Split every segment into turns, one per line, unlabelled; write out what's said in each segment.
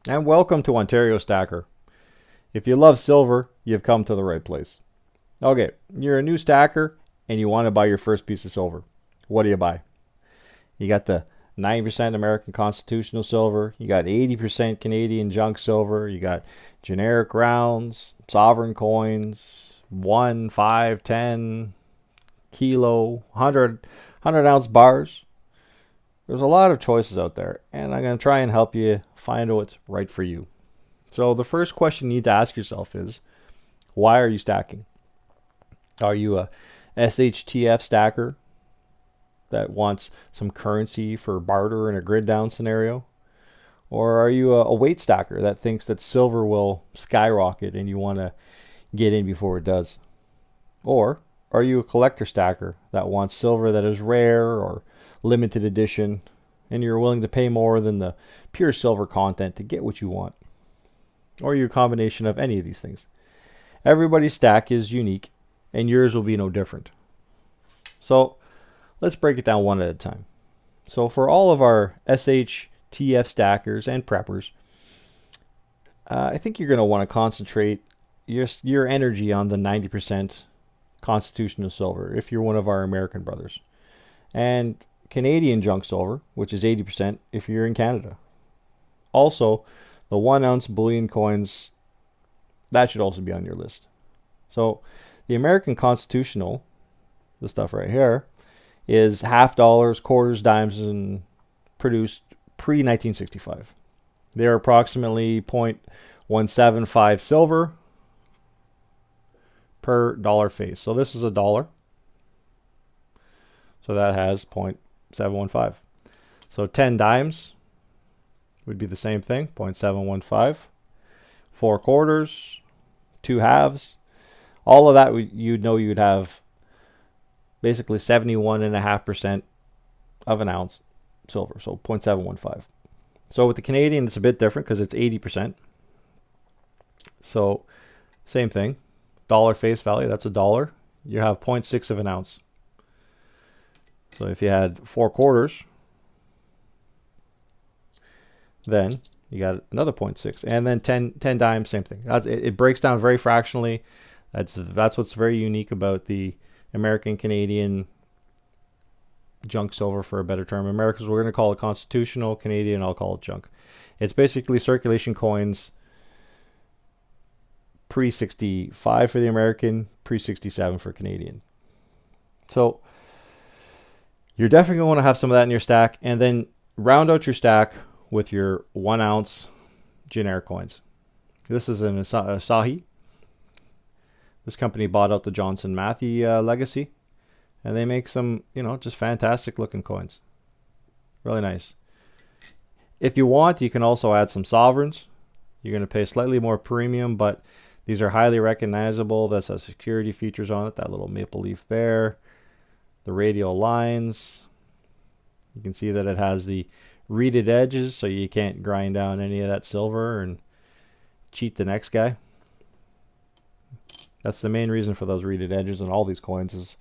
And welcome to Ontario Stacker. If you love silver, you've come to the right place. Okay, you're a new stacker and you want to buy your first piece of silver. What do you buy? You got the 90% American constitutional silver, you got 80% Canadian junk silver, you got generic rounds, sovereign coins, 1, 5, 10, kilo, 100 ounce bars. There's a lot of choices out there, and I'm going to try and help you find what's right for you. So the first question you need to ask yourself is, why are you stacking? Are you a SHTF stacker that wants some currency for barter in a grid down scenario? Or are you a weight stacker that thinks that silver will skyrocket and you want to get in before it does? Or are you a collector stacker that wants silver that is rare or limited edition and you're willing to pay more than the pure silver content to get what you want? Or are you a combination of any of these things? Everybody's stack is unique and yours will be no different. So let's break it down one at a time. So for all of our SHTF stackers and preppers, I think you're going to want to concentrate your energy on the 90% constitutional silver if you're one of our American brothers. And Canadian junk silver, which is 80% if you're in Canada. Also, the 1 ounce bullion coins, that should also be on your list. So the American constitutional, the stuff right here, is half dollars, quarters, dimes, and produced pre 1965. They are approximately 0.175 silver per dollar face. So this is a dollar. So that has 0.715. So 10 dimes would be the same thing, 0.715. 4 quarters, 2 halves. All of that you'd know you'd have basically 71.5% of an ounce silver, so 0.715. So with the Canadian, it's a bit different because it's 80%. So same thing, dollar face value, that's a dollar. You have 0.6 of an ounce. So if you had 4 quarters, then you got another 0.6, and then 10 dimes, same thing. It breaks down very fractionally. That's what's very unique about the American Canadian junk silver, for a better term. Americans, we're going to call it constitutional. Canadian, I'll call it junk. It's basically circulation coins pre 65 for the American, pre 67 for Canadian. So you're definitely going to want to have some of that in your stack, and then round out your stack with your 1 ounce generic coins. This is an Asahi. This company bought out the Johnson Matthey legacy, and they make some, just fantastic looking coins. Really nice. If you want, you can also add some sovereigns. You're going to pay slightly more premium, but these are highly recognizable. This has security features on it, that little maple leaf there, the radial lines. You can see that it has the reeded edges, so you can't grind down any of that silver and cheat the next guy. That's the main reason for those reeded edges on all these coins, is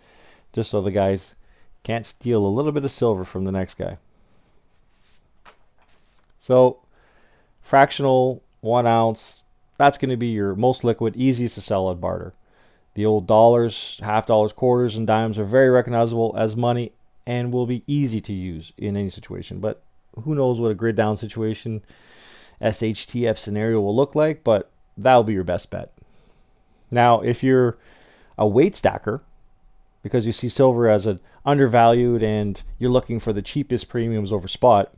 just so the guys can't steal a little bit of silver from the next guy. So fractional 1 ounce, that's going to be your most liquid, easiest to sell at barter. The old dollars, half dollars, quarters, and dimes are very recognizable as money and will be easy to use in any situation. But who knows what a grid down situation, SHTF scenario will look like, but that'll be your best bet. Now, if you're a weight stacker, because you see silver as an undervalued and you're looking for the cheapest premiums over spot,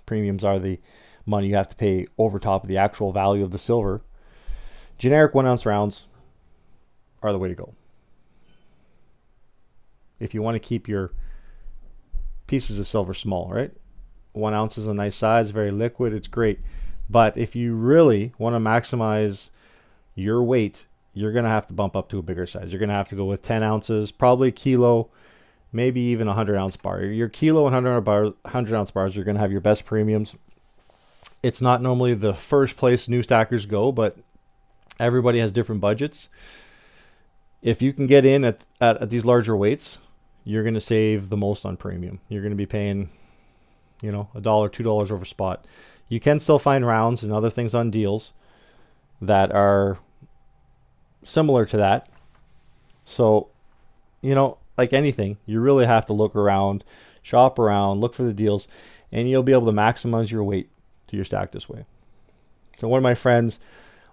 premiums are the money you have to pay over top of the actual value of the silver, generic 1 ounce rounds are the way to go. If you want to keep your pieces of silver small, right? 1 ounce is a nice size, very liquid, it's great. But if you really want to maximize your weight, you're going to have to bump up to a bigger size. You're going to have to go with 10 ounces, probably a kilo, maybe even a 100 ounce bar. Your kilo and 100 ounce bars are going to have your best premiums. It's not normally the first place new stackers go, but everybody has different budgets. If you can get in at these larger weights, you're going to save the most on premium. You're going to be paying, $1, $2 over spot. You can still find rounds and other things on deals that are similar to that. So, like anything, you really have to look around, shop around, look for the deals, and you'll be able to maximize your weight to your stack this way. So one of my friends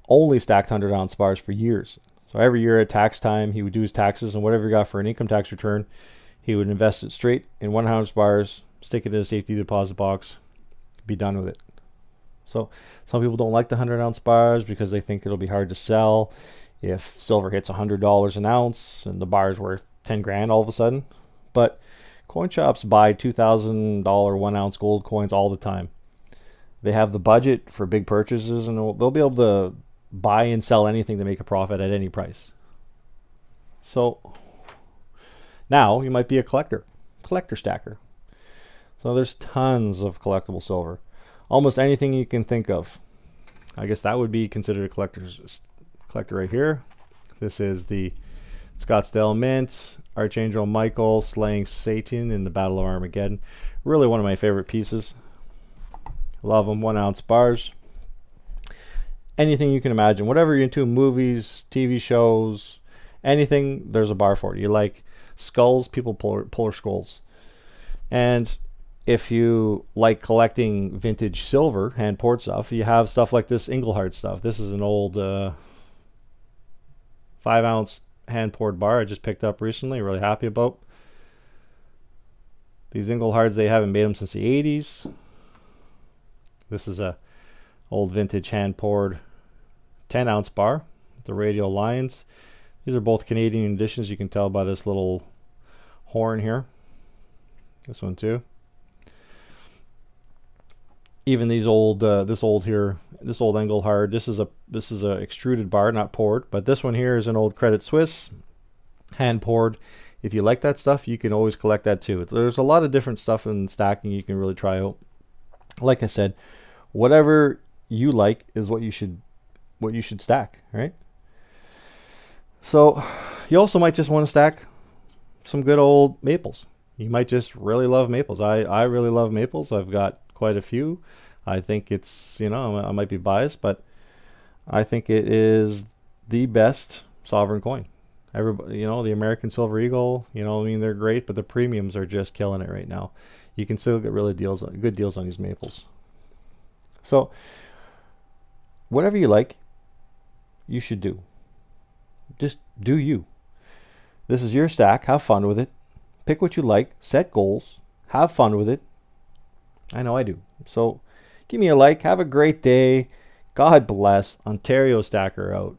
only stacked 100-ounce bars for years. So every year at tax time, he would do his taxes, and whatever he got for an income tax return, he would invest it straight in 100-ounce bars, stick it in a safety deposit box, be done with it. So some people don't like the 100-ounce bars because they think it'll be hard to sell if silver hits $100 an ounce and the bar is worth 10 grand all of a sudden. But coin shops buy $2,000 1-ounce gold coins all the time. They have the budget for big purchases, and they'll be able to buy and sell anything to make a profit at any price. So now you might be a collector stacker. So there's tons of collectible silver. Almost anything you can think of. I guess that would be considered a collector right here. This is the Scottsdale Mint, Archangel Michael slaying Satan in the Battle of Armageddon. Really one of my favorite pieces. Love them. 1-ounce bars. Anything you can imagine. Whatever you're into, movies, TV shows, anything, there's a bar for it. You like skulls, people pull skulls. And if you like collecting vintage silver, hand-poured stuff, you have stuff like this Engelhard stuff. This is an old 5-ounce hand-poured bar I just picked up recently. Really happy about. These Engelhards, they haven't made them since the 80s. This is a old vintage hand-poured 10-ounce bar with the radial lines. These are both Canadian editions. You can tell by this little horn here. This one too. Even these old, this old Engelhard. This is a extruded bar, not poured. But this one here is an old Credit Suisse, hand poured. If you like that stuff, you can always collect that too. There's a lot of different stuff in stacking you can really try out. Like I said, whatever you like is what you should stack, right? So you also might just want to stack some good old maples. You might just really love maples. I really love maples. I've got quite a few. I think it's, I might be biased, but I think it is the best sovereign coin. Everybody, the American Silver Eagle, they're great, but the premiums are just killing it right now. You can still get good deals on these maples. So whatever you like, you should do. Just do you. This is your stack. Have fun with it. Pick what you like. Set goals. Have fun with it. I know I do. So give me a like. Have a great day. God bless. Ontario Stacker out.